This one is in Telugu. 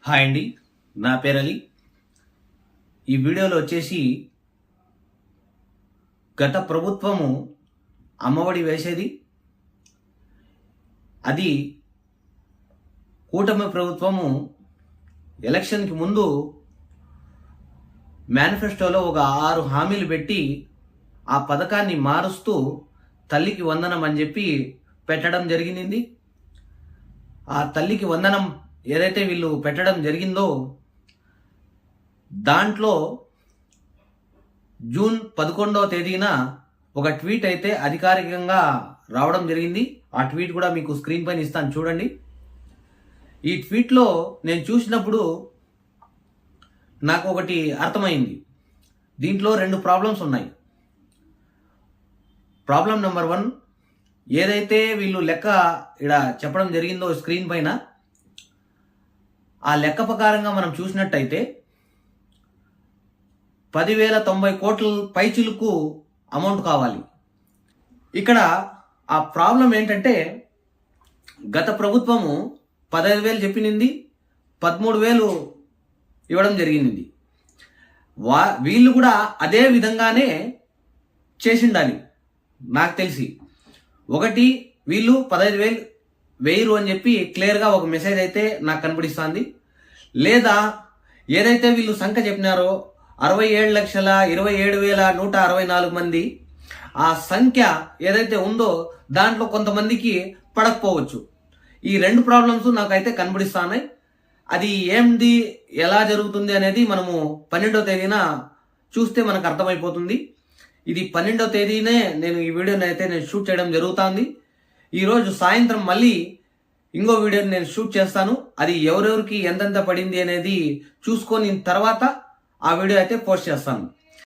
హాయ్ అండి, నా పేరు అలీ. ఈ వీడియోలో వచ్చేసి గత ప్రభుత్వము అమ్మఒడి వేసేది, అది కూటమి ప్రభుత్వము ఎలక్షన్కి ముందు మేనిఫెస్టోలో ఒక 6 హామీలు పెట్టి ఆ పథకాన్ని మారుస్తూ తల్లికి వందనం అని చెప్పి పెట్టడం జరిగింది. ఆ తల్లికి వందనం ఏదైతే వీళ్ళు పెట్టడం జరిగిందో దాంట్లో జూన్ 11వ తేదీన ఒక ట్వీట్ అయితే అధికారికంగా రావడం జరిగింది. ఆ ట్వీట్ కూడా మీకు స్క్రీన్ పైన ఇస్తాను, చూడండి. ఈ ట్వీట్లో నేను చూసినప్పుడు నాకు ఒకటి అర్థమైంది. దీంట్లో 2 ప్రాబ్లమ్స్ ఉన్నాయి. ప్రాబ్లం నెంబర్ 1, ఏదైతే వీళ్ళు లెక్క ఇక్కడ చెప్పడం జరిగిందో స్క్రీన్ పైన, ఆ లెక్క ప్రకారంగా మనం చూసినట్టయితే 10,090 కోట్ల పైచిలుకు అమౌంట్ కావాలి. ఇక్కడ ఆ ప్రాబ్లం ఏంటంటే, గత ప్రభుత్వము 15,000 చెప్పినింది, 13,000 ఇవ్వడం జరిగింది. వీళ్ళు కూడా అదే విధంగానే చేసిండాలి నాకు తెలిసి. ఒకటి, వీళ్ళు 15,000 వేయరు అని చెప్పి క్లియర్గా ఒక మెసేజ్ అయితే నాకు కనపడిస్తుంది. లేదా ఏదైతే వీళ్ళు సంఖ్య చెప్పినారో 67,27,164 మంది, ఆ సంఖ్య ఏదైతే ఉందో దాంట్లో కొంతమందికి పడకపోవచ్చు. ఈ 2 ప్రాబ్లమ్స్ నాకైతే కనబడిస్తున్నాయి. అది ఏంది, ఎలా జరుగుతుంది అనేది మనము 12వ తేదీన చూస్తే మనకు అర్థమైపోతుంది. ఇది 12వ తేదీనే నేను ఈ వీడియోని అయితే షూట్ చేయడం జరుగుతుంది. ఈరోజు సాయంత్రం మళ్ళీ ఇంకో వీడియోని నేను షూట్ చేస్తాను. అది ఎవరెవరికి ఎంతెంత పడింది అనేది చూసుకొని తర్వాత ఆ వీడియో అయితే పోస్ట్ చేస్తాను.